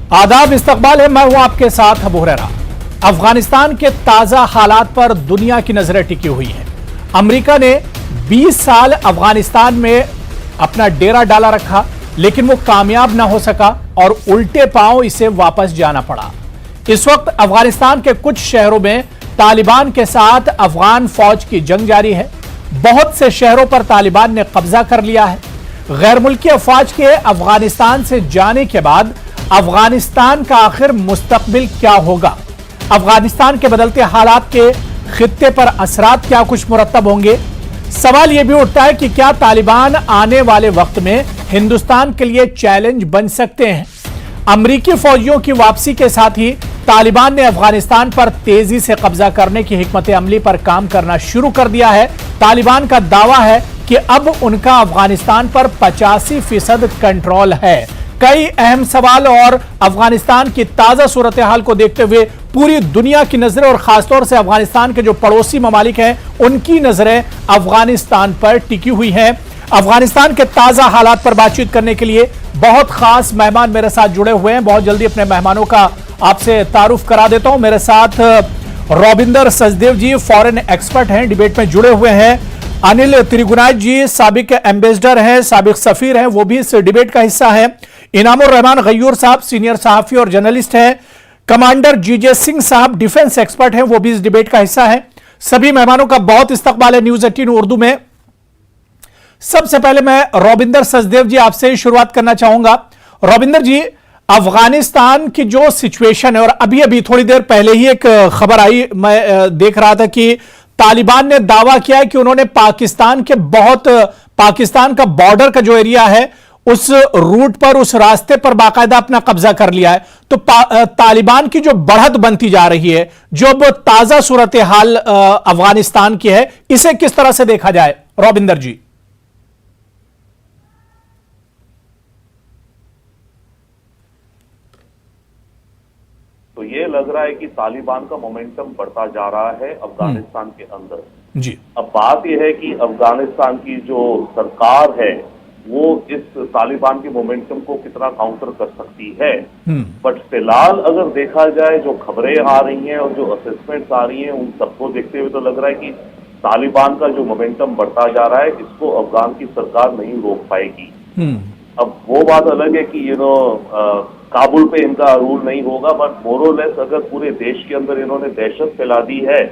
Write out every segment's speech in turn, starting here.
आदाब, इस्तकबाल है। मैं हूं आपके साथ अबू हुरैरा। अफगानिस्तान के ताजा हालात पर दुनिया की नजरें टिकी हुई हैं। अमेरिका ने 20 साल अफगानिस्तान में अपना डेरा डाला रखा, लेकिन वो कामयाब ना हो सका और उल्टे पांव इसे वापस जाना पड़ा। इस वक्त अफगानिस्तान के कुछ शहरों में तालिबान के साथ अफगान फौज की जंग जारी है। बहुत से शहरों पर तालिबान ने कब्जा कर लिया है। गैर मुल्की अफवाज के अफगानिस्तान से जाने के बाद अफगानिस्तान का आखिर मुस्तकबिल क्या होगा? अफगानिस्तान के बदलते हालात के खित्ते पर असरात क्या कुछ मुरतब होंगे? सवाल यह भी उठता है कि क्या तालिबान आने वाले वक्त में हिंदुस्तान के लिए चैलेंज बन सकते हैं? अमरीकी फौजियों की वापसी के साथ ही तालिबान ने अफगानिस्तान पर तेजी से कब्जा करने की हिकमत अमली पर काम करना शुरू कर दिया है। तालिबान का दावा है कि अब उनका अफगानिस्तान पर 85% कंट्रोल है। कई अहम सवाल और अफगानिस्तान की ताजा सूरत हाल को देखते हुए पूरी दुनिया की नजरें और खासतौर से अफगानिस्तान के जो पड़ोसी ममालिक हैं उनकी नजरें अफगानिस्तान पर टिकी हुई हैं। अफगानिस्तान के ताजा हालात पर बातचीत करने के लिए बहुत खास मेहमान मेरे साथ जुड़े हुए हैं। बहुत जल्दी अपने मेहमानों का आपसे तारुफ करा देता हूं। मेरे साथ रविंदर सचदेव जी फॉरेन एक्सपर्ट हैं, डिबेट में जुड़े हुए हैं। अनिल त्रिगुनाथ जी साबिक एम्बेसडर हैं, साबिक सफीर हैं, वो भी इस डिबेट का हिस्सा है। इनामुर रहमान गयूर साहब सीनियर सहाफी और जर्नलिस्ट हैं। कमांडर जीजे सिंह साहब डिफेंस एक्सपर्ट हैं, वो भी इस डिबेट का हिस्सा है। सभी मेहमानों का बहुत इस्तकबाल है न्यूज 18 उर्दू में। सबसे पहले मैं रविंदर सचदेव जी आपसे ही शुरुआत करना चाहूंगा। रविंदर जी, अफगानिस्तान की जो सिचुएशन है, और अभी अभी थोड़ी देर पहले ही एक खबर आई, मैं देख रहा था कि तालिबान ने दावा किया है कि उन्होंने पाकिस्तान का बॉर्डर का जो एरिया है उस रूट पर, उस रास्ते पर बाकायदा अपना कब्जा कर लिया है। तो तालिबान की जो बढ़त बनती जा रही है, जो अब ताजा सूरत हाल अफगानिस्तान की है, इसे किस तरह से देखा जाए रविंदर जी? तो ये लग रहा है कि तालिबान का मोमेंटम बढ़ता जा रहा है अफगानिस्तान के अंदर जी। अब बात यह है कि अफगानिस्तान की जो सरकार है वो इस तालिबान के मोमेंटम को कितना काउंटर कर सकती है। बट फिलहाल अगर देखा जाए, जो खबरें आ रही हैं और जो असेसमेंट्स आ रही हैं, उन सबको देखते हुए तो लग रहा है कि तालिबान का जो मोमेंटम बढ़ता जा रहा है, इसको अफगान की सरकार नहीं रोक पाएगी। अब वो बात अलग है कि काबुल पे इनका रूल नहीं होगा, बट मोरोलेस अगर पूरे देश के अंदर इन्होंने दहशत फैला दी है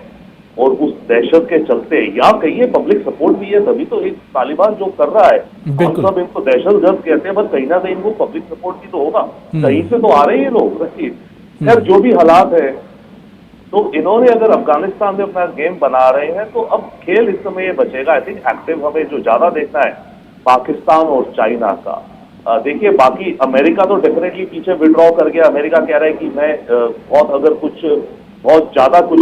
और उस दहशत के चलते, या कहिए पब्लिक सपोर्ट भी है, तभी तो एक तालिबान जो कर रहा है, हम सब इनको दहशतगर्द कहते हैं, बस कहीं ना कहीं इनको पब्लिक सपोर्ट भी तो होगा, कहीं से तो आ रहे हैं लोग। खैर जो भी हालात है, तो इन्होंने अगर अफगानिस्तान में अपना गेम बना रहे हैं, तो अब खेल इस समय बचेगा। आई थिंक एक्टिव हमें जो ज्यादा देखना है पाकिस्तान और चाइना का। देखिए, बाकी अमेरिका तो डेफिनेटली पीछे विड्रॉ कर गया। अमेरिका कह रहा है कि मैं बहुत ज्यादा कुछ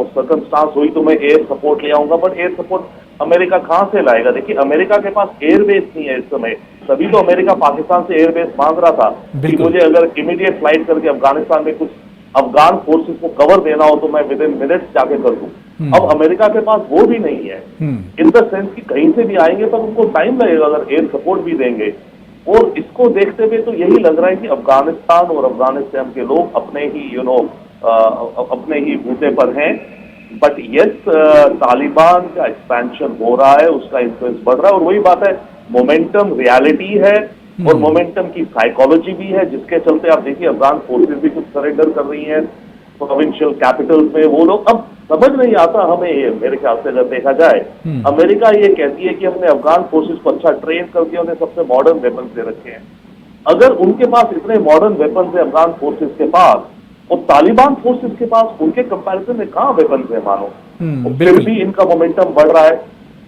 सर्कमस्टांस हुई तो मैं एयर सपोर्ट ले आऊंगा, बट एयर सपोर्ट अमेरिका कहां से लाएगा? देखिए, अमेरिका के पास एयरबेस नहीं है इस समय, तभी तो अमेरिका पाकिस्तान से एयरबेस मांग रहा था कि मुझे अगर इमीडिएट फ्लाइट करके अफगानिस्तान में कुछ अफगान फोर्सेस को कवर देना हो तो मैं विद इन मिनट्स जाके कर दूं। अब अमेरिका के पास वो भी नहीं है, इन द सेंस कि कहीं से भी आएंगे पर उनको टाइम लगेगा अगर एयर सपोर्ट भी देंगे। और इसको देखते हुए तो यही लग रहा है कि अफगानिस्तान और अफगानिस्तान के लोग अपने ही बूते पर हैं। बट यस, तालिबान का एक्सपेंशन हो रहा है, उसका इन्फ्लुएंस बढ़ रहा है, और वही बात है, मोमेंटम रियलिटी है और मोमेंटम की साइकोलॉजी भी है, जिसके चलते आप देखिए अफगान फोर्सेस भी कुछ सरेंडर कर रही हैं प्रोविंशियल कैपिटल्स में। वो लोग, अब समझ नहीं आता हमें ये, मेरे ख्याल से अगर देखा जाए, अमेरिका ये कहती है कि हमने अफगान फोर्सेस को अच्छा ट्रेन करके उन्हें सबसे मॉडर्न वेपन्स दे रखे हैं। अगर उनके पास इतने मॉडर्न वेपन्स है अफगान फोर्सेस के पास, और तालिबान फोर्सेस के पास, उनके कंपैरिजन में कहां वेपन्स है मानो, फिर भी इनका मोमेंटम बढ़ रहा है,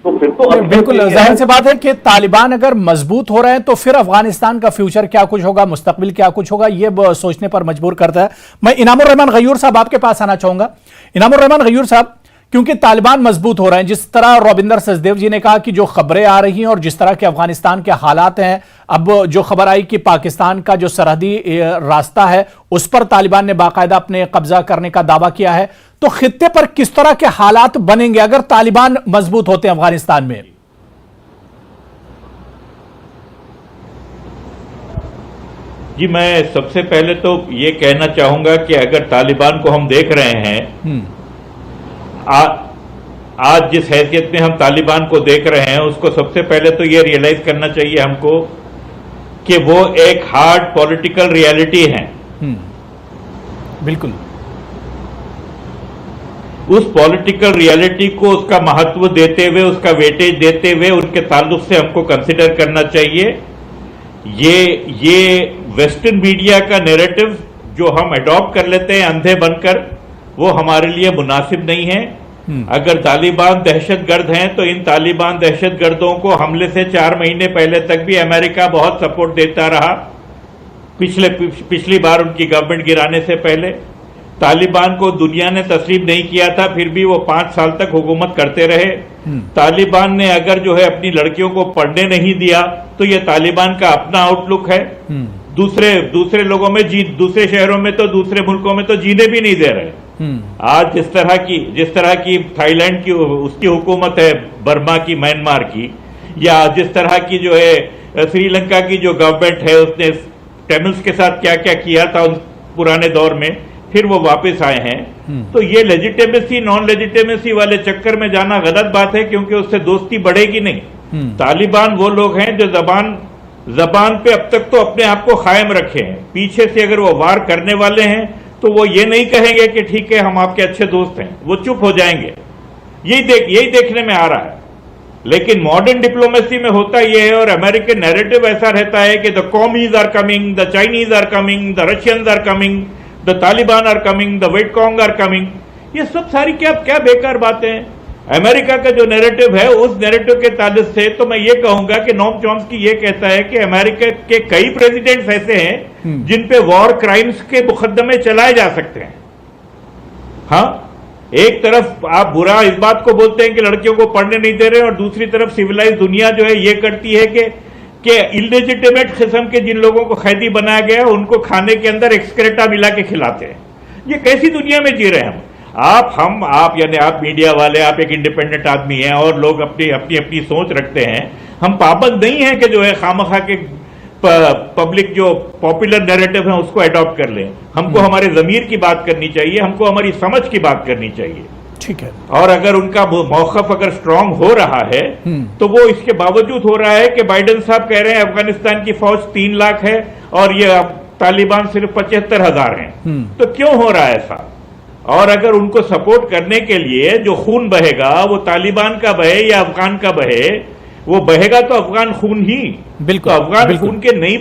तो फिर तो बिल्कुल जाहिर सी बात है कि तालिबान अगर मजबूत हो रहे हैं तो फिर अफगानिस्तान का फ्यूचर क्या कुछ होगा, मुस्तकबिल क्या कुछ होगा, यह सोचने पर मजबूर करता है। मैं इनामुर रहमान गयूर साहब आपके पास आना चाहूंगा। इनामुर रहमान गयूर साहब, क्योंकि तालिबान मजबूत हो रहे हैं, जिस तरह रविंदर सचदेव जी ने कहा कि जो खबरें आ रही हैं और जिस तरह के अफगानिस्तान के हालात हैं, अब जो खबर आई कि पाकिस्तान का जो सरहदी रास्ता है उस पर तालिबान ने बाकायदा अपने कब्जा करने का दावा किया है, तो खित्ते पर किस तरह के हालात बनेंगे अगर तालिबान मजबूत होते हैं अफगानिस्तान में? जी, मैं सबसे पहले तो ये कहना चाहूंगा कि अगर तालिबान को हम देख रहे हैं, आज जिस हैसियत में हम तालिबान को देख रहे हैं, उसको सबसे पहले तो ये रियलाइज करना चाहिए हमको कि वो एक हार्ड पॉलिटिकल रियलिटी है। बिल्कुल। उस पॉलिटिकल रियलिटी को उसका महत्व देते हुए, उसका वेटेज देते हुए उनके ताल्लुक से हमको कंसिडर करना चाहिए। ये वेस्टर्न मीडिया का नैरेटिव जो हम अडॉप्ट कर लेते हैं अंधे बनकर, वो हमारे लिए मुनासिब नहीं है। अगर तालिबान दहशतगर्द हैं तो इन तालिबान दहशतगर्दों को हमले से 4 महीने पहले तक भी अमेरिका बहुत सपोर्ट देता रहा। पिछली बार उनकी गवर्नमेंट गिराने से पहले तालिबान को दुनिया ने तस्लीम नहीं किया था, फिर भी वो 5 साल तक हुकूमत करते रहे। तालिबान ने अगर जो है अपनी लड़कियों को पढ़ने नहीं दिया तो ये तालिबान का अपना आउटलुक है। दूसरे लोगों में दूसरे शहरों में तो, दूसरे मुल्कों में तो जीने भी नहीं दे रहे। आज जिस तरह की थाईलैंड की उसकी हुकूमत है, बर्मा की, म्यांमार की, या जिस तरह की जो है श्रीलंका की जो गवर्नमेंट है, उसने तमिल्स के साथ क्या क्या किया था उस पुराने दौर में, फिर वो वापस आए हैं। तो ये लेजिटिमेसी नॉन लेजिटिमेसी वाले चक्कर में जाना गलत बात है, क्योंकि उससे दोस्ती बढ़ेगी नहीं। तालिबान वो लोग हैं जो जबान पे अब तक तो अपने आप को कायम रखे हैं। पीछे से अगर वो वार करने वाले हैं तो वो ये नहीं कहेंगे कि ठीक है हम आपके अच्छे दोस्त हैं, वो चुप हो जाएंगे। यही देखने में आ रहा है। लेकिन मॉडर्न डिप्लोमेसी में होता यह है, और अमेरिकन नैरेटिव ऐसा रहता है कि the commies are coming, the Chinese are coming, the Russians are coming, the Taliban are coming, the Vietcong are coming. ये सब सारी क्या बेकार बातें हैं। अमेरिका का जो नैरेटिव है, उस नैरेटिव के ताल्लुक से तो मैं ये कहूंगा कि नोम चॉम्स्की ये कहता है कि अमेरिका के कई प्रेसिडेंट्स ऐसे हैं जिन पे वॉर क्राइम्स के मुकदमे चलाए जा सकते हैं। हाँ, एक तरफ आप बुरा इस बात को बोलते हैं कि लड़कियों को पढ़ने नहीं दे रहे, और दूसरी तरफ सिविलाइज दुनिया जो है ये करती है कि इलिजिटिमेट किस्म के जिन लोगों को कैदी बनाया गया है उनको खाने के अंदर एक्सक्रेटा मिला के खिलाते हैं। ये कैसी दुनिया में जी रहे हैं हम? यानी आप मीडिया वाले, आप एक इंडिपेंडेंट आदमी हैं और लोग अपनी सोच रखते हैं। हम पाबंद नहीं है कि जो है खामखा के पब्लिक जो पॉपुलर नैरेटिव है उसको अडॉप्ट कर लें। हमको हमारे जमीर की बात करनी चाहिए, हमको हमारी समझ की बात करनी चाहिए। ठीक है। और अगर उनका मौक़िफ़ अगर स्ट्रांग हो रहा है तो वो इसके बावजूद हो रहा है कि बाइडेन साहब कह रहे हैं अफगानिस्तान की फौज 3 लाख है और ये तालिबान सिर्फ 75,000 हैं। तो क्यों हो रहा है ऐसा? और अगर उनको सपोर्ट करने के लिए जो खून बहेगा वो तालिबान का बहे या अफगान का बहे, वो बहेगा तो अफगान खून ही। बिल्कुल, तो अफगान खून के नहीं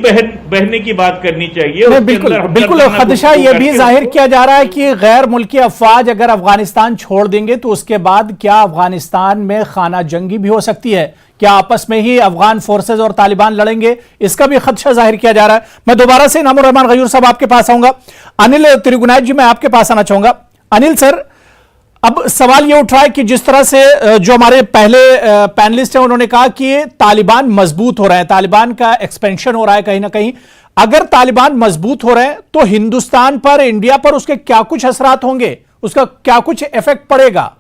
बहने की बात करनी चाहिए। बिल्कुल खदशा ये भी जाहिर किया जा रहा है कि गैर मुल्की अफवाज अगर अफगानिस्तान छोड़ देंगे तो उसके बाद क्या अफगानिस्तान में खाना जंगी भी हो सकती है? क्या आपस में ही अफगान फोर्सेज और तालिबान लड़ेंगे? इसका भी खदशा जाहिर किया जा रहा है। मैं दोबारा से इनामुर रहमान गयूर साहब आपके पास आऊंगा। अनिल तिरुगुनायत जी, मैं आपके पास आना चाहूंगा। अनिल सर, अब सवाल ये उठ रहा है कि जिस तरह से जो हमारे पहले पैनलिस्ट हैं उन्होंने कहा कि तालिबान मजबूत हो रहा है, तालिबान का एक्सपेंशन हो रहा है कहीं ना कहीं। अगर तालिबान मजबूत हो रहे हैं तो हिंदुस्तान पर, इंडिया पर उसके क्या कुछ असरात होंगे, उसका क्या कुछ इफेक्ट पड़ेगा?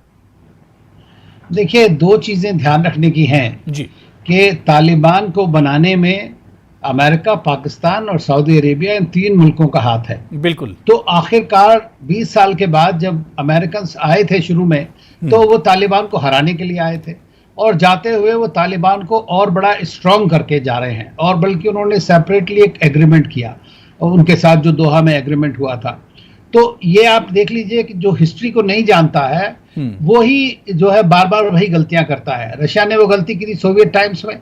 देखिए, 2 चीजें ध्यान रखने की हैं जी कि तालिबान को बनाने में अमेरिका, पाकिस्तान और सऊदी अरेबिया, इन 3 मुल्कों का हाथ है। बिल्कुल। तो आखिरकार 20 साल के बाद जब अमेरिकन आए थे शुरू में, तो वो तालिबान को हराने के लिए आए थे, और जाते हुए वो तालिबान को और बड़ा स्ट्रांग करके जा रहे हैं। और बल्कि उन्होंने सेपरेटली एक एग्रीमेंट किया और उनके साथ जो दोहा में एग्रीमेंट हुआ था। तो ये आप देख लीजिए कि जो हिस्ट्री को नहीं जानता है वो ही जो है बार बार वही गलतियां करता है। रशिया ने वो गलती की थी सोवियत टाइम्स में।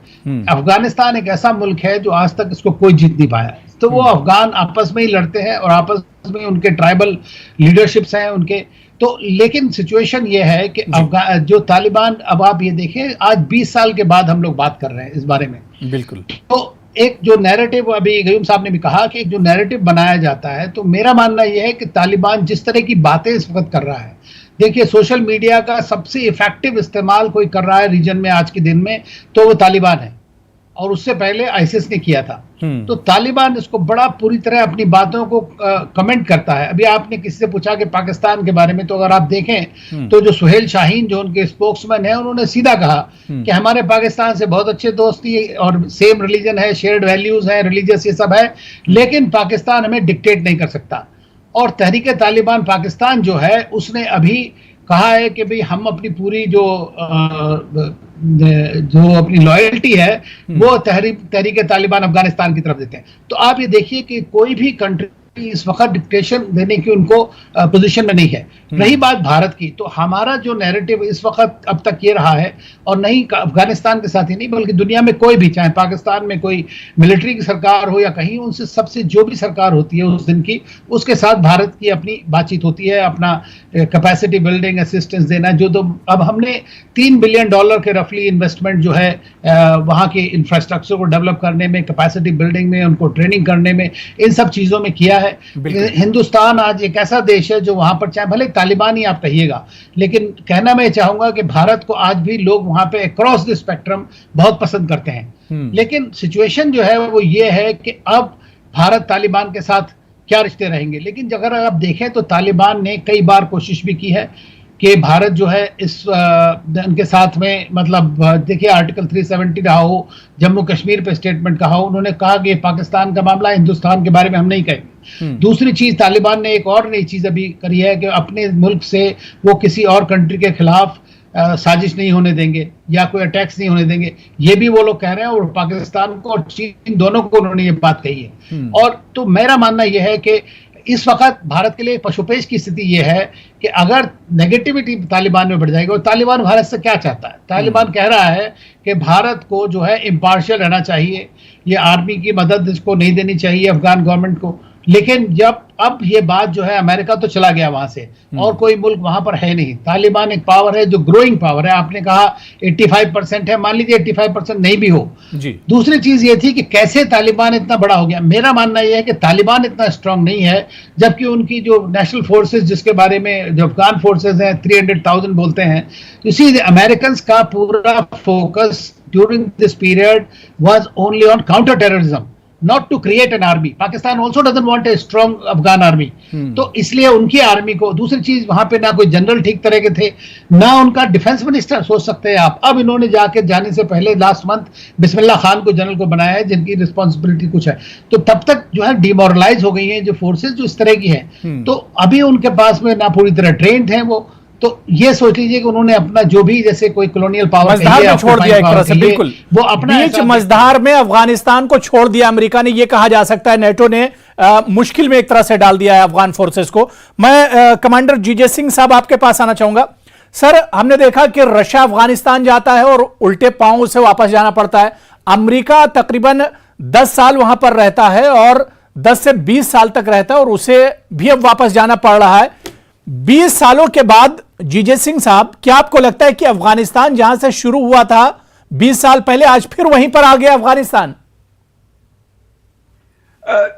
अफगानिस्तान एक ऐसा मुल्क है जो आज तक इसको कोई जीत नहीं पाया। तो वो अफगान आपस में ही लड़ते हैं और आपस में उनके ट्राइबल लीडरशिप्स हैं उनके। तो लेकिन सिचुएशन ये है कि जो तालिबान, अब आप ये देखें, आज 20 साल के बाद हम लोग बात कर रहे हैं इस बारे में। बिल्कुल। तो एक जो नैरेटिव, अभी गयूम साहब ने भी कहा कि एक जो नैरेटिव बनाया जाता है, तो मेरा मानना यह है कि तालिबान जिस तरह की बातें इस वक्त कर रहा है, देखिए सोशल मीडिया का सबसे इफेक्टिव इस्तेमाल कोई कर रहा है रीजन में आज के दिन में, तो वो तालिबान है। और उससे पहले आईसिस ने किया था। तो तालिबान इसको बड़ा पूरी तरह अपनी बातों को कमेंट करता है। अभी आपने किसी से पूछा कि पाकिस्तान के बारे में, तो अगर आप देखें तो जो सुहेल शाहीन जो उनके स्पोक्समैन है, उन्होंने सीधा कहा कि हमारे पाकिस्तान से बहुत अच्छे दोस्ती और सेम रिलीजन है, शेयर्ड वैल्यूज है, रिलीजियस ये सब है, लेकिन पाकिस्तान हमें डिक्टेट नहीं कर सकता। और तहरीक तालिबान पाकिस्तान जो है उसने अभी कहा है कि भाई हम अपनी पूरी जो अपनी लॉयल्टी है वो तहरीक तालिबान अफगानिस्तान की तरफ देते हैं। तो आप ये देखिए कि कोई भी कंट्री इस वक्त डिक्टेशन देने की उनको पोजीशन में नहीं है। रही बात भारत की, तो हमारा जो नैरेटिव इस वक्त अब तक ये रहा है, और नहीं अफगानिस्तान के साथ ही नहीं बल्कि दुनिया में कोई भी, चाहे पाकिस्तान में कोई मिलिट्री की सरकार हो या कहीं, उनसे सबसे जो भी सरकार होती है उस दिन की, उसके साथ भारत की अपनी बातचीत होती है, अपना कैपेसिटी बिल्डिंग असिस्टेंस देना। जो तो अब हमने $3 बिलियन के रफली इन्वेस्टमेंट जो है वहाँ के इंफ्रास्ट्रक्चर को डेवलप करने में, कैपेसिटी बिल्डिंग में, उनको ट्रेनिंग करने में, इन सब चीज़ों में किया है। हिंदुस्तान आज एक ऐसा देश है जो वहां पर, चाहे भले तालिबान ही आप कहिएगा, लेकिन कहना मैं चाहूंगा कि भारत को आज भी लोग वहां पे अक्रॉस द स्पेक्ट्रम बहुत पसंद करते हैं। लेकिन सिचुएशन जो है वो ये है कि अब भारत तालिबान के साथ क्या रिश्ते रहेंगे। लेकिन अगर आप देखें तो तालिबान ने कई बार कोशिश भी की है कि भारत जो है इस उनके साथ में, मतलब देखिए आर्टिकल 370 रहा हो, जम्मू कश्मीर पे स्टेटमेंट कहा हो, उन्होंने कहा कि पाकिस्तान का मामला, हिंदुस्तान के बारे में हम नहीं कहेंगे। दूसरी चीज, तालिबान ने एक और नई चीज अभी करी है कि अपने मुल्क से वो किसी और कंट्री के खिलाफ साजिश नहीं होने देंगे या कोई अटैक्स नहीं होने देंगे, ये भी वो लोग कह रहे हैं। और पाकिस्तान को और चीन दोनों को उन्होंने ये बात कही है। और तो मेरा मानना यह है कि इस वक्त भारत के लिए पशुपेश की स्थिति यह है कि अगर नेगेटिविटी तालिबान में बढ़ जाएगी, और तालिबान भारत से क्या चाहता है, तालिबान कह रहा है कि भारत को जो है इम्पार्शियल रहना चाहिए, ये आर्मी की मदद इसको नहीं देनी चाहिए अफगान गवर्नमेंट को। लेकिन जब अब ये बात जो है, अमेरिका तो चला गया वहां से और कोई मुल्क वहां पर है नहीं, तालिबान एक पावर है जो ग्रोइंग पावर है। आपने कहा 85% है, मान लीजिए 85% नहीं भी हो जी। दूसरी चीज ये थी कि कैसे तालिबान इतना बड़ा हो गया। मेरा मानना यह है कि तालिबान इतना स्ट्रांग नहीं है, जबकि उनकी जो नेशनल फोर्सेस, जिसके बारे में जो अफगान फोर्सेस हैं 300,000 बोलते हैं, इसी अमेरिकन का पूरा focus during this period was only on counter terrorism, not to create an army. Pakistan also doesn't want a strong Afghan army. तो इसलिए उनकी आर्मी को, दूसरी चीज वहां पे ना कोई जनरल ठीक तरह के थे, ना उनका डिफेंस मिनिस्टर, सोच सकते हैं आप। अब इन्होंने जाने से पहले लास्ट मंथ बिस्मिल्लाह खान को जनरल को बनाया है, जिनकी रिस्पॉन्सिबिलिटी कुछ है। तो तब तक जो है डिमोरलाइज हो गई हैं जो फोर्सेज जो इस तरह की हैं। तो अभी उनके पास में ना पूरी तरह ट्रेंड हैं वो। तो ये सोच लीजिए कि उन्होंने अपना जो भी, जैसे कोई कॉलोनियल पावर मझधार में छोड़ दिया एक तरह से, बिल्कुल वो अपना बीच मझधार में अफगानिस्तान को छोड़ दिया अमेरिका ने, ये कहा जा सकता है। नेटो ने मुश्किल में एक तरह से डाल दिया है अफगान फोर्सेस को। मैं कमांडर जीजे सिंह साहब आपके पास आना चाहूंगा। सर, हमने देखा कि रशिया अफगानिस्तान जाता है और उल्टे पांव से वापस जाना पड़ता है। अमेरिका तकरीबन 10 साल वहां पर रहता है और 10 से 20 साल तक रहता है, और उसे भी अब वापस जाना पड़ रहा है 20 सालों के बाद। जीजे सिंह साहब, क्या आपको लगता है कि अफगानिस्तान जहां से शुरू हुआ था 20 साल पहले, आज फिर वहीं पर आ गया अफगानिस्तान?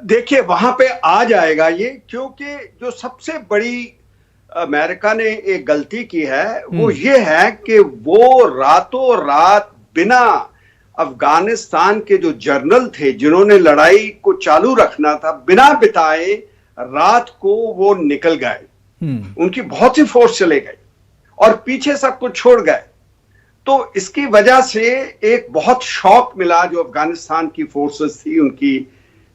देखिए, वहां पे आ जाएगा ये, क्योंकि जो सबसे बड़ी अमेरिका ने एक गलती की है वो ये है कि वो रातों रात बिना अफगानिस्तान के जो जनरल थे जिन्होंने लड़ाई को चालू रखना था, बिना बिताए रात को वो निकल गए। उनकी बहुत सी फोर्स चले गई और पीछे सब कुछ छोड़ गए। तो इसकी वजह से एक बहुत शॉक मिला जो अफगानिस्तान की फोर्सेस थी, उनकी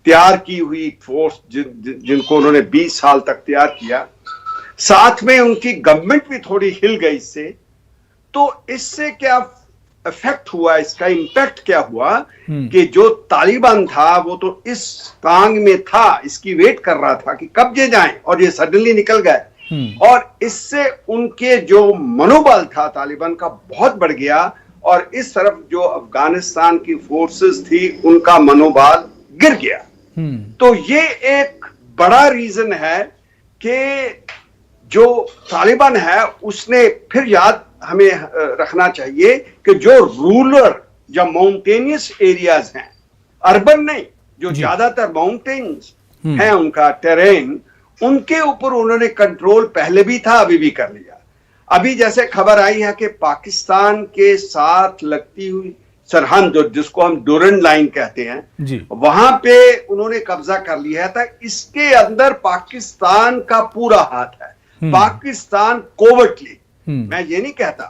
तैयार की हुई फोर्स जिनको उन्होंने 20 साल तक तैयार किया, साथ में उनकी गवर्नमेंट भी थोड़ी हिल गई इससे। तो इससे क्या इफेक्ट हुआ, इसका इम्पैक्ट क्या हुआ कि जो तालिबान था वो तो इस तांग में था, इसकी वेट कर रहा था कि कब ये जाएं, और ये सडनली निकल गए। और इससे उनके जो मनोबल था तालिबान का बहुत बढ़ गया, और इस तरफ जो अफगानिस्तान की फोर्सेस थी उनका मनोबल गिर गया। तो ये एक बड़ा रीजन है कि जो तालिबान है उसने, फिर याद हमें रखना चाहिए कि जो रूरल या माउंटेनियस एरियाज हैं, अर्बन नहीं, जो ज्यादातर माउंटेन्स हैं उनका टेरेन, उनके ऊपर उन्होंने कंट्रोल पहले भी था, अभी भी कर लिया। अभी जैसे खबर आई है कि पाकिस्तान के साथ लगती हुई सरहद जो जिसको हम डोरन लाइन कहते हैं जी। वहां पे उन्होंने कब्जा कर लिया था। इसके अंदर पाकिस्तान का पूरा हाथ है। पाकिस्तान कोवर्टली, मैं ये नहीं कहता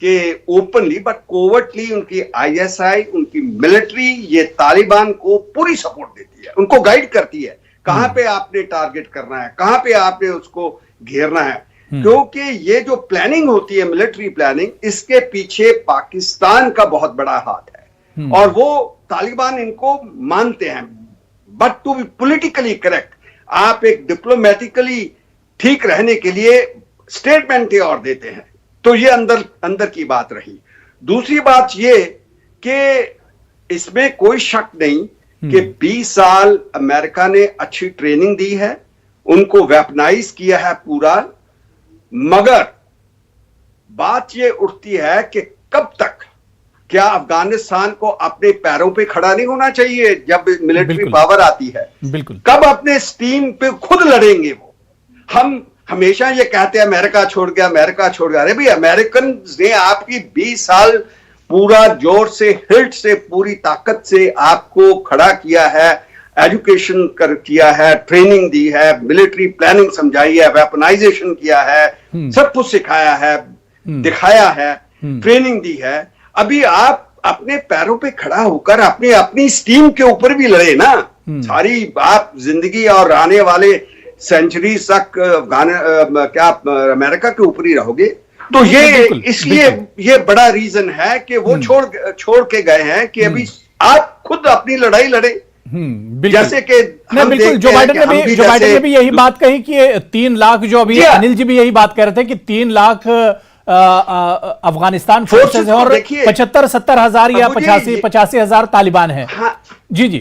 कि ओपनली, बट कोवर्टली उनकी आईएसआई, उनकी मिलिट्री ये तालिबान को पूरी सपोर्ट देती है, उनको गाइड करती है कहां पे आपने टारगेट करना है, कहां पे आपने उसको घेरना है। क्योंकि ये जो प्लानिंग होती है, मिलिट्री प्लानिंग, इसके पीछे पाकिस्तान का बहुत बड़ा हाथ है और वो तालिबान इनको मानते हैं। But to be politically correct, आप एक डिप्लोमेटिकली ठीक रहने के लिए स्टेटमेंट और देते हैं, तो ये अंदर की बात रही। दूसरी बात ये कि इसमें कोई शक नहीं कि 20 साल अमेरिका ने अच्छी ट्रेनिंग दी है, उनको वेपनाइज किया है पूरा, मगर बात ये उठती है कि कब तक, क्या अफगानिस्तान को अपने पैरों पे खड़ा नहीं होना चाहिए जब मिलिट्री पावर आती है? बिल्कुल। कब अपने स्टीम पे खुद लड़ेंगे वो? हम हमेशा ये कहते हैं अमेरिका छोड़ गया, अमेरिका छोड़ गया। अरे भाई, अमेरिकन ने आपकी 20 साल पूरा जोर से, हिल्ट से, पूरी ताकत से आपको खड़ा किया है, एजुकेशन किया है, ट्रेनिंग दी है, मिलिट्री प्लानिंग समझाई है, वेपनाइजेशन किया है, सब कुछ सिखाया है, दिखाया है, ट्रेनिंग दी है। अभी आप अपने पैरों पे खड़ा होकर अपनी स्टीम के ऊपर भी लड़े ना। सारी आप जिंदगी और आने वाले सेंचुरी तक क्या अमेरिका के ऊपर ही रहोगे? तो ये इसलिए ये बड़ा रीजन है कि वो छोड़ के गए हैं कि अभी आप खुद अपनी लड़ाई लड़े। जैसे कि बिल्कुल, जो बाइडेन ने भी यही बात कही कि 3 लाख, जो अभी अनिल जी भी यही बात कह रहे थे कि 3 लाख अफगानिस्तान फोर्सेस है और 75-70 हजार या 85 हजार तालिबान है। हाँ, जी जी।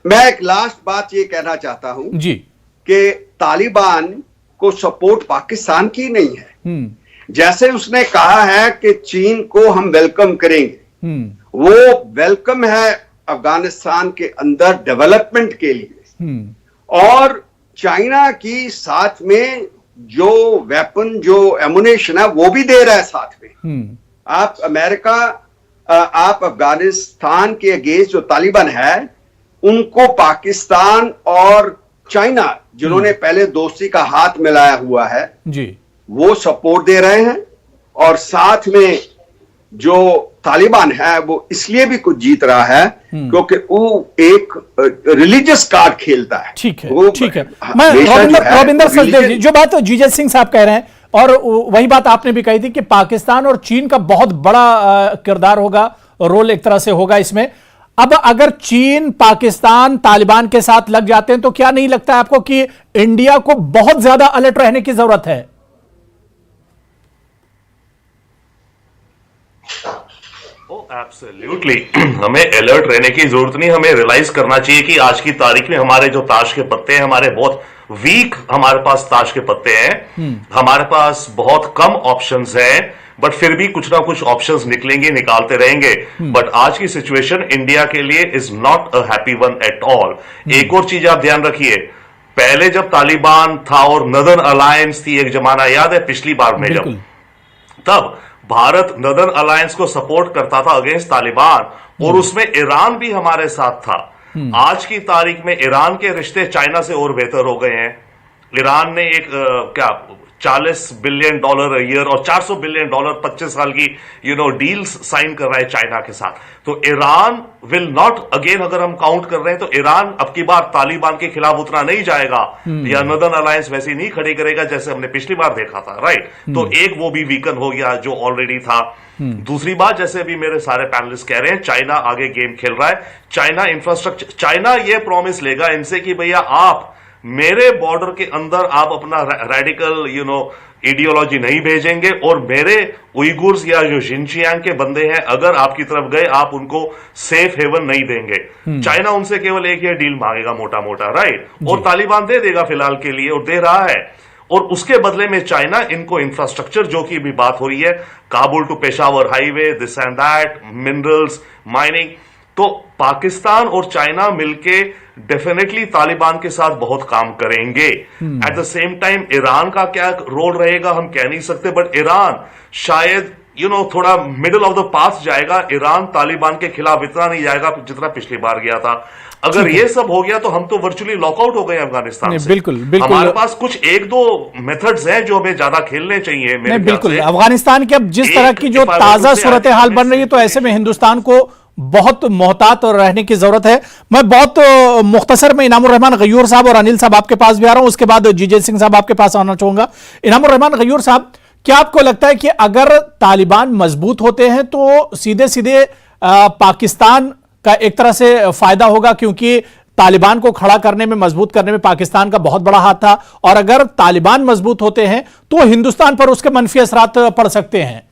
मैं एक लास्ट बात ये कहना चाहता हूं जी कि तालिबान को सपोर्ट पाकिस्तान की नहीं है। जैसे उसने कहा है कि चीन को हम वेलकम करेंगे, वो वेलकम है अफगानिस्तान के अंदर डेवलपमेंट के लिए, और चाइना की साथ में जो वेपन, जो एमुनेशन है, वो भी दे रहा है साथ में। आप अमेरिका, आप अफगानिस्तान के अगेंस्ट जो तालिबान है, उनको पाकिस्तान और चाइना, जिन्होंने पहले दोस्ती का हाथ मिलाया हुआ है जी, वो सपोर्ट दे रहे हैं। और साथ में जो तालिबान है वो इसलिए भी कुछ जीत रहा है क्योंकि वो एक रिलीजियस कार्ड खेलता है। ठीक है, ठीक है। मैं रविंदर सचदेव जी, जो बात जीजेत सिंह साहब कह रहे हैं और वही बात आपने भी कही थी कि पाकिस्तान और चीन का बहुत बड़ा किरदार होगा, रोल एक तरह से होगा इसमें। अब अगर चीन, पाकिस्तान तालिबान के साथ लग जाते हैं तो क्या नहीं लगता है आपको कि इंडिया को बहुत ज्यादा अलर्ट रहने की जरूरत है? एब्सोल्युटली हमें अलर्ट रहने की जरूरत नहीं, हमें रियलाइज करना चाहिए कि आज की तारीख में हमारे जो ताश के पत्ते हैं, हमारे बहुत वीक हमारे पास ताश के पत्ते हैं, हमारे पास बहुत कम ऑप्शंस हैं, बट फिर भी कुछ ना कुछ ऑप्शंस निकलेंगे, निकालते रहेंगे। बट आज की सिचुएशन इंडिया के लिए is not a happy one at all. एक और चीज आप ध्यान रखिए, पहले जब तालिबान था और नदर्न अलायंस थी, एक जमाना याद है पिछली बार में जब, तब भारत नदर्न अलायंस को सपोर्ट करता था अगेंस्ट तालिबान, और उसमें ईरान भी हमारे साथ था। आज की तारीख में ईरान के रिश्ते चाइना से और बेहतर हो गए हैं। ईरान ने एक $40 बिलियन ईयर और $400 बिलियन 25 साल की डील्स साइन कर रहा है चाइना के साथ। तो ईरान विल नॉट, अगेन अगर हम काउंट कर रहे हैं तो ईरान अब की बार तालिबान के खिलाफ उतना नहीं जाएगा या नदर्न अलायंस वैसी नहीं खड़ी करेगा जैसे हमने पिछली बार देखा था, राइट? तो एक वो भी वीकन हो गया जो ऑलरेडी था। दूसरी बात, जैसे अभी मेरे सारे पैनलिस्ट कह रहे हैं, चाइना आगे गेम खेल रहा है। चाइना इंफ्रास्ट्रक्चर, चाइना ये प्रॉमिस लेगा इनसे कि भैया आप मेरे बॉर्डर के अंदर आप अपना रेडिकल आइडियोलॉजी नहीं भेजेंगे, और मेरे उइगुर्स या जो शिनचियांग के बंदे हैं अगर आपकी तरफ गए आप उनको सेफ हेवन नहीं देंगे। चाइना उनसे केवल एक ही डील मांगेगा मोटा मोटा, राइट? और तालिबान दे देगा फिलहाल के लिए, और दे रहा है। और उसके बदले में चाइना इनको इंफ्रास्ट्रक्चर, जो की भी बात हो रही है, Kabul to Peshawar highway, this and that, minerals, mining, तो पाकिस्तान और चाइना मिलके डेफिनेटली तालिबान के साथ बहुत काम करेंगे। At the same time Iran का क्या रोल रहेगा हम कह नहीं सकते, बट ईरान शायद थोड़ा मिडिल ऑफ द पाथ जाएगा। ईरान तालिबान के खिलाफ इतना नहीं जाएगा जितना पिछली बार गया था। अगर ये सब हो गया तो हम तो वर्चुअली लॉकआउट हो गए अफगानिस्तान से। बिल्कुल बिल्कुल, हमारे पास कुछ एक दो मेथड्स हैं जो हमें ज्यादा खेलने चाहिए मेरे ख्याल बिल्कुल। से। अफगानिस्तान की अब जिस तरह की जो ताजा सूरत हाल बन रही है, तो ऐसे में हिंदुस्तान को बहुत मोहतात और रहने की जरूरत है। मैं बहुत मुख्तसर में इनामुर रहमान गयूर साहब और अनिल साहब आपके पास भी आ रहा हूं, उसके बाद जीजे सिंह साहब आपके पास आना चाहूंगा। इनामुर रहमान गयूर साहब, क्या आपको लगता है कि अगर तालिबान मजबूत होते हैं तो सीधे सीधे पाकिस्तान का एक तरह से फायदा होगा, क्योंकि तालिबान को खड़ा करने में, मजबूत करने में पाकिस्तान का बहुत बड़ा हाथ था, और अगर तालिबान मजबूत होते हैं तो हिंदुस्तान पर उसके मनफी असरात पड़ सकते हैं?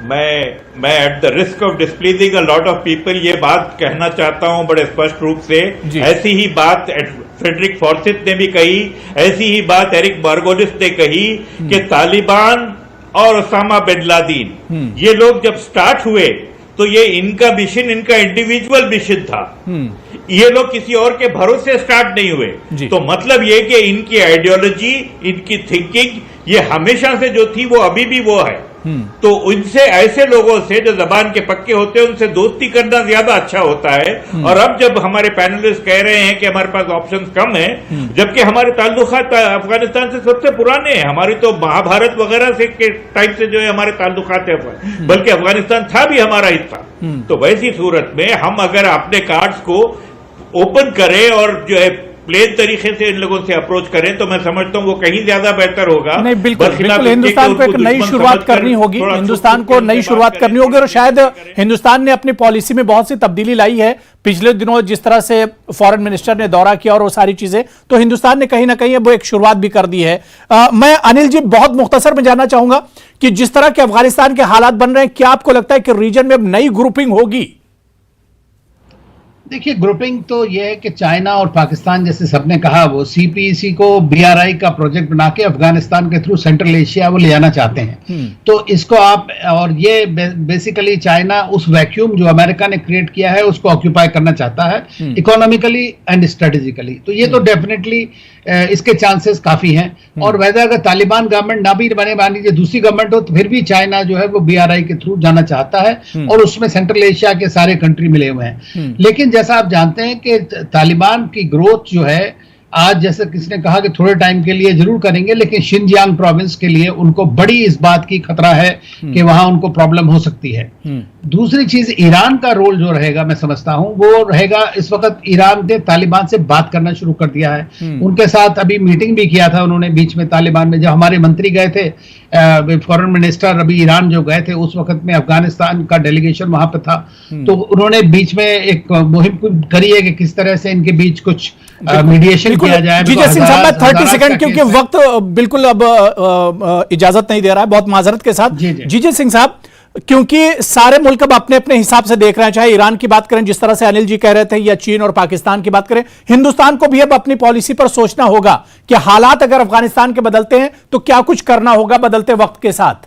मैं at the risk of displeasing a lot of people ये बात कहना चाहता हूं बड़े स्पष्ट रूप से। ऐसी ही बात फ्रेडरिक फॉर्सिथ ने भी कही, ऐसी ही बात एरिक मार्गोलिस ने कही कि तालिबान और ओसामा बिन लादेन ये लोग जब स्टार्ट हुए तो ये इनका मिशन, इनका इंडिविजुअल मिशन था। ये लोग किसी और के भरोसे स्टार्ट नहीं हुए। तो मतलब ये कि इनकी आइडियोलॉजी, इनकी थिंकिंग ये हमेशा से जो थी वो अभी भी वो है। तो उनसे, ऐसे लोगों से जो जबान के पक्के होते हैं, उनसे दोस्ती करना ज्यादा अच्छा होता है। और अब जब हमारे पैनलिस्ट कह रहे हैं कि हमारे पास ऑप्शंस कम है, जबकि हमारे ताल्लुकात अफगानिस्तान से सबसे पुराने हैं। हमारी तो महाभारत वगैरह से के टाइप से जो है हमारे ताल्लुकात है, बल्कि अफगानिस्तान था भी हमारा हिस्सा। तो वैसी सूरत में हम अगर अपने कार्ड्स को ओपन करें और जो है प्लेन तरीके से इन लोगों से अप्रोच करें, तो मैं समझता हूं वो कहीं ज्यादा बेहतर होगा। नहीं, बिल्कुल बिल्कुल, हिंदुस्तान को एक नई शुरुआत करनी होगी, हिंदुस्तान को नई शुरुआत करनी होगी। और शायद हिंदुस्तान ने अपनी पॉलिसी में बहुत सी तब्दीली लाई है। पिछले दिनों जिस तरह से फॉरेन मिनिस्टर ने दौरा किया और वो सारी चीजें, तो हिंदुस्तान ने कहीं ना कहीं वो एक शुरुआत भी कर दी है। मैं अनिल जी बहुत मुख्तसर में जानना चाहूंगा कि जिस तरह के अफगानिस्तान के हालात बन रहे हैं, क्या आपको लगता है कि रीजन में अब नई ग्रुपिंग होगी? देखिए, ग्रुपिंग तो यह है कि चाइना और पाकिस्तान, जैसे सबने कहा, वो सीपीईसी को बीआरआई का प्रोजेक्ट बना के अफगानिस्तान के थ्रू सेंट्रल एशिया वो ले जाना चाहते हैं। तो इसको आप, और ये बेसिकली चाइना उस वैक्यूम जो अमेरिका ने क्रिएट किया है उसको ऑक्यूपाई करना चाहता है, इकोनॉमिकली एंड स्ट्रेटेजिकली। तो ये तो डेफिनेटली इसके चांसेस काफी हैं। और वैसे अगर तालिबान गवर्नमेंट ना भी बने, मान लीजिए दूसरी गवर्नमेंट हो, तो फिर भी चाइना जो है वो बीआरआई के थ्रू जाना चाहता है, और उसमें सेंट्रल एशिया के सारे कंट्री मिले हुए हैं। लेकिन जैसा आप जानते हैं कि तालिबान की ग्रोथ जो है, आज जैसे किसने कहा कि थोड़े टाइम के लिए जरूर करेंगे, लेकिन शिनजियांग प्रोविंस के लिए उनको बड़ी इस बात की खतरा है कि वहां उनको प्रॉब्लम हो सकती है। दूसरी चीज, ईरान का रोल जो रहेगा, मैं समझता हूं वो रहेगा। इस वक्त ईरान ने तालिबान से बात करना शुरू कर दिया है। उनके साथ अभी मीटिंग भी किया था उन्होंने बीच में तालिबान में। जब हमारे मंत्री गए थे, फॉरेन मिनिस्टर अभी ईरान जो गए थे, उस वक्त में अफगानिस्तान का डेलीगेशन वहां पे था, तो उन्होंने बीच में एक मुहिम करी है कि किस तरह से इनके बीच कुछ मीडिएशन किया जाए। जीजे सिंह साहब, 30 सेकंड, क्योंकि वक्त बिल्कुल अब इजाजत नहीं दे रहा है, बहुत माजरत के साथ। जीजे सिंह साहब, क्योंकि सारे मुल्क अब अपने अपने हिसाब से देख रहे हैं, चाहे ईरान की बात करें जिस तरह से अनिल जी कह रहे थे, या चीन और पाकिस्तान की बात करें, हिंदुस्तान को भी अब अपनी पॉलिसी पर सोचना होगा कि हालात अगर अफगानिस्तान के बदलते हैं तो क्या कुछ करना होगा बदलते वक्त के साथ।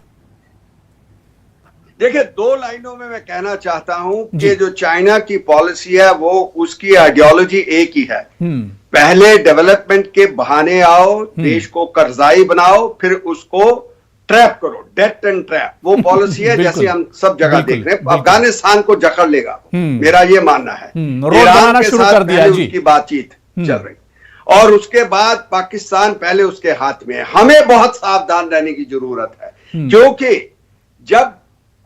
देखिए, दो लाइनों में मैं कहना चाहता हूं कि जो चाइना की पॉलिसी है वो, उसकी आइडियोलॉजी एक ही है। पहले डेवलपमेंट के बहाने आओ, देश को कर्जाई बनाओ, फिर उसको ट्रैप करो, डेट एंड ट्रैप। वो पॉलिसी है जैसे हम सब जगह देख रहे हैं। अफगानिस्तान को जकड़ लेगा, मेरा ये मानना है। ईरान के साथ पहले उसकी बातचीत चल रही, और उसके बाद पाकिस्तान पहले उसके हाथ में है। हमें बहुत सावधान रहने की जरूरत है, क्योंकि जब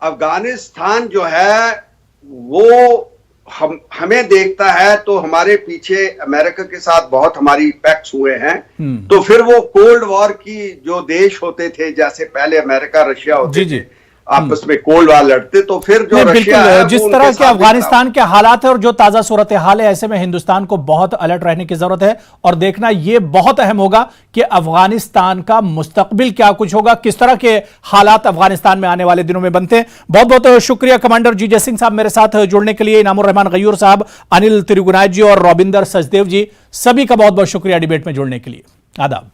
अफगानिस्तान जो है वो हमें देखता है, तो हमारे पीछे अमेरिका के साथ बहुत हमारी पैक्ट्स हुए हैं। तो फिर वो कोल्ड वॉर की जो देश होते थे, जैसे पहले अमेरिका रशिया होते थे, आपस में कोल्ड वॉर लड़ते, तो फिर जो रशिया है, जिस तरह के अफगानिस्तान के हालात है और जो ताजा सूरत हाल है, ऐसे में हिंदुस्तान को बहुत अलर्ट रहने की जरूरत है। और देखना यह बहुत अहम होगा कि अफगानिस्तान का मुस्तकबिल क्या कुछ होगा, किस तरह के हालात अफगानिस्तान में आने वाले दिनों में बनते हैं। बहुत बहुत शुक्रिया कमांडर जीजे सिंह साहब मेरे साथ जुड़ने के लिए, इनामुर रहमान गयूर साहब, अनिल तिरुगुनायत जी और रविंदर सचदेव जी, सभी का बहुत बहुत शुक्रिया डिबेट में जुड़ने के लिए। आदाब।